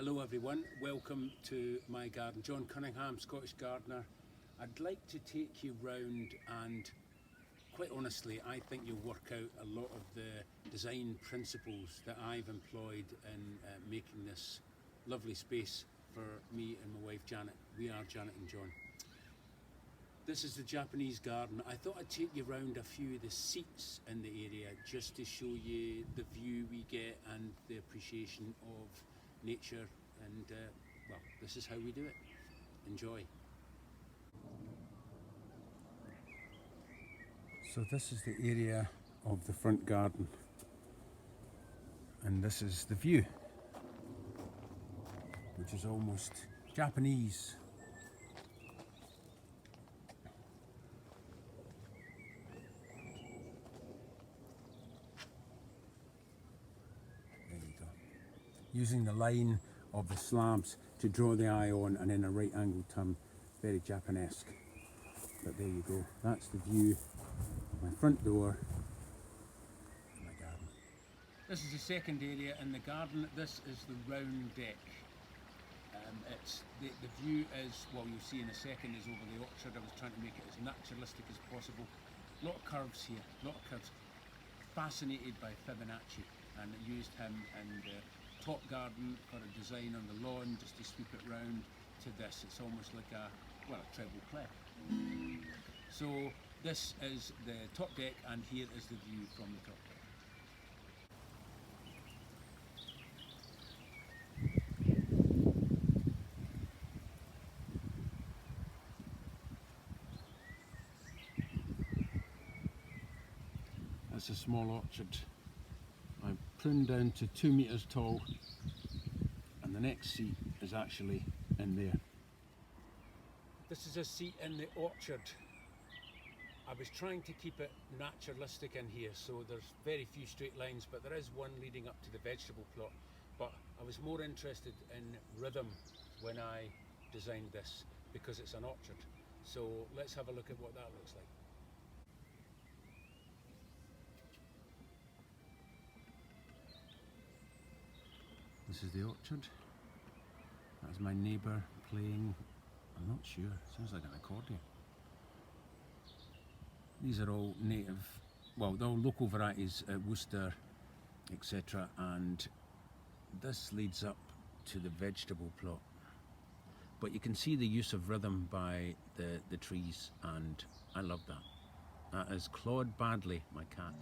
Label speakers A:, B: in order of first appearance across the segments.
A: Hello everyone, welcome to my garden. John Cunningham, Scottish gardener. I'd like to take you round and quite honestly I think you'll work out a lot of the design principles that I've employed in making this lovely space for me and my wife Janet. We are Janet and John. This is the Japanese garden. I thought I'd take you round a few of the seats in the area just to show you the view we get and the appreciation of nature, and well, this is how we do it. Enjoy. So this is the area of the front garden, and this is the view, which is almost Japanese. Using the line of the slabs to draw the eye on, and in a right angle turn, very Japanesque. But there you go, that's the view of my front door and my garden. This is the second area in the garden. This is the round deck. It's the view is, well, you'll see in a second, is over the orchard. I was trying to make it as naturalistic as possible. A lot of curves here, a lot of curves. Fascinated by Fibonacci, and I used him in the top garden for a design on the lawn, just to sweep it round to this. It's almost like a treble clef. So this is the top deck, and here is the view from the top deck. That's a small orchard. I've pruned down to 2 meters tall, and the next seat is actually in there. This is a seat in the orchard. I was trying to keep it naturalistic in here, so there's very few straight lines, but there is one leading up to the vegetable plot. But I was more interested in rhythm when I designed this, because it's an orchard. So let's have a look at what that looks like. This is the orchard. That's my neighbour playing, I'm not sure, sounds like an accordion. These are all native, well, they're all local varieties, Worcester, etc. And this leads up to the vegetable plot. But you can see the use of rhythm by the trees, and I love that. That is Claude Badley, my cat.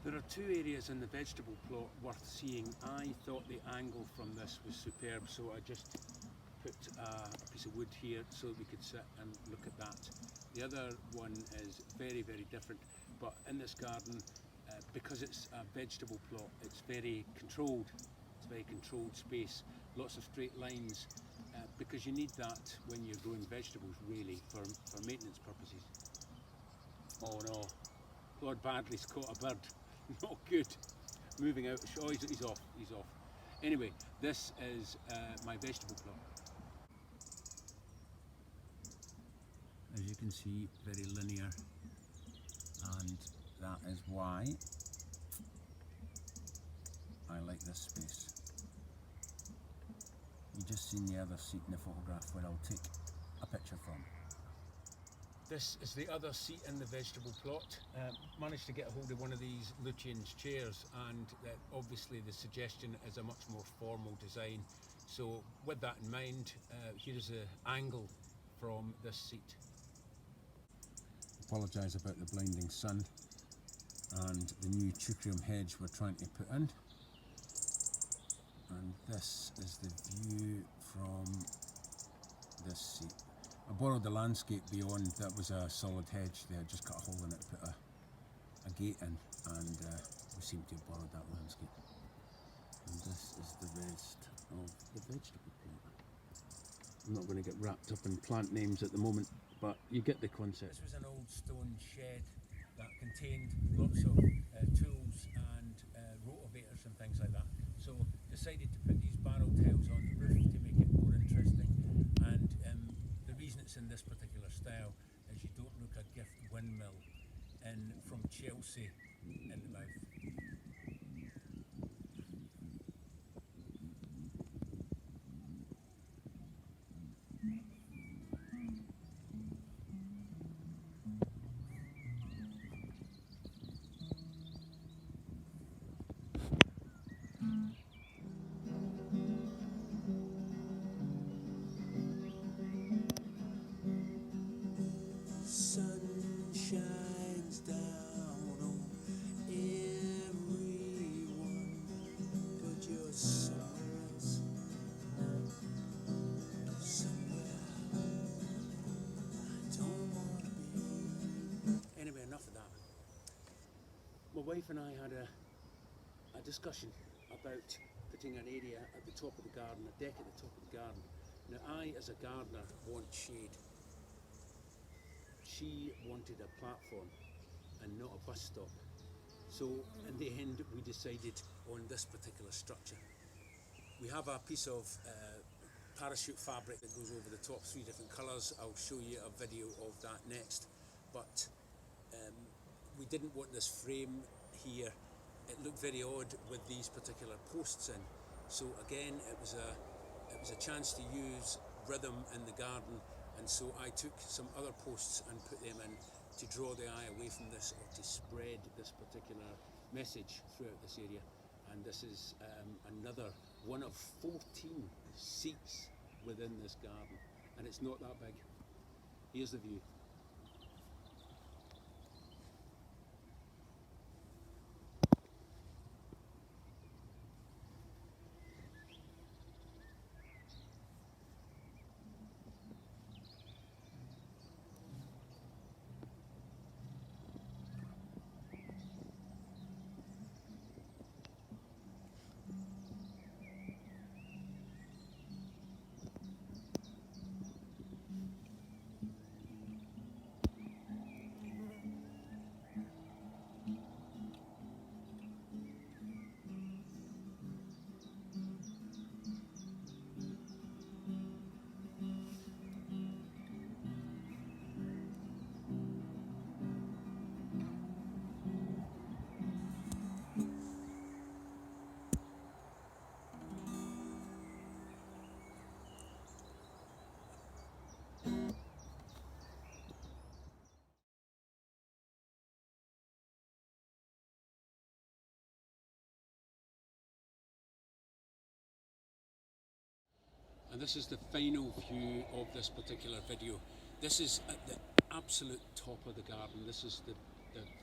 A: There are two areas in the vegetable plot worth seeing. I thought the angle from this was superb, so I just put a piece of wood here so we could sit and look at that. The other one is very, very different, but in this garden, because it's a vegetable plot, it's very controlled. It's a very controlled space, lots of straight lines, because you need that when you're growing vegetables, really, for maintenance purposes. Oh no, Lord Badley's caught a bird. Not good. Moving out. Oh, he's off. He's off. Anyway, this is my vegetable plot. As you can see, very linear, and that is why I like this space. You just seen the other seat in the photograph where I'll take a picture from. This is the other seat in the vegetable plot. Managed to get a hold of one of these Lucian's chairs, and obviously the suggestion is a much more formal design. So with that in mind, here's the angle from this seat. Apologise about the blinding sun and the new Cunningham hedge we're trying to put in. And this is the view from this seat. I borrowed the landscape beyond, that was a solid hedge. They had just cut a hole in it, put a gate in, and we seem to have borrowed that landscape. And this is the rest of the vegetable plot. I'm not going to get wrapped up in plant names at the moment, but you get the concept. This was an old stone shed that contained lots of tools and rotovators and things like that. So decided to put these barrel tiles on the roof to make it more interesting. And the reason it's in this particular style is you don't look a gift windmill in from Chelsea in the mouth.
B: Sun shines down on everyone, but you're somewhere else, somewhere I don't want to be. Anyway, enough of that. My wife and I had a discussion about putting an area at the top of the garden, a deck at the top of the garden. Now, I, as a gardener, want shade. She wanted a platform and not a bus stop. So in the end, we decided on this particular structure. We have a piece of parachute fabric that goes over the top, 3 different colours. I'll show you a video of that next. But we didn't want this frame here. It looked very odd with these particular posts in. So again, it was a chance to use rhythm in the garden, and so I took some other posts and put them in to draw the eye away from this, or to spread this particular message throughout this area. And this is another one of 14 seats within this garden, and it's not that big. Here's the view. And this is the final view of this particular video. This is at the absolute top of the garden. This is the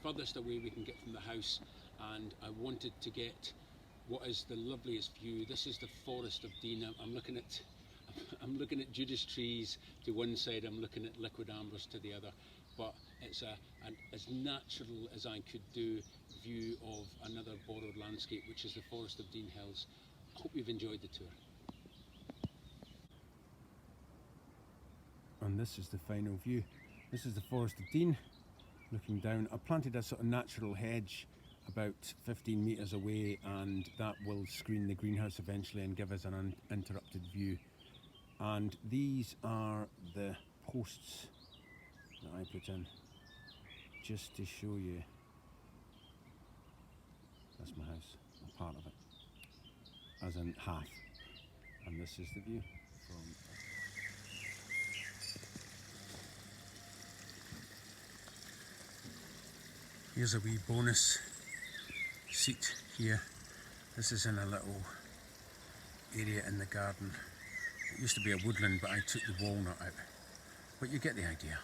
B: furthest away we can get from the house, and I wanted to get what is the loveliest view. This is the Forest of Dean. I'm looking at Judas trees to one side, I'm looking at liquid ambers to the other, but it's an as natural as I could do view of another borrowed landscape, which is the Forest of Dean Hills. I hope you've enjoyed the tour. And this is the final view. This is the Forest of Dean, looking down. I planted a sort of natural hedge about 15 metres away, and that will screen the greenhouse eventually and give us an uninterrupted view. And these are the posts that I put in, just to show you. That's my house, a part of it, as in half. And this is the view from... Here's a wee bonus seat here. This is in a little area in the garden. It used to be a woodland, but I took the walnut out. But you get the idea.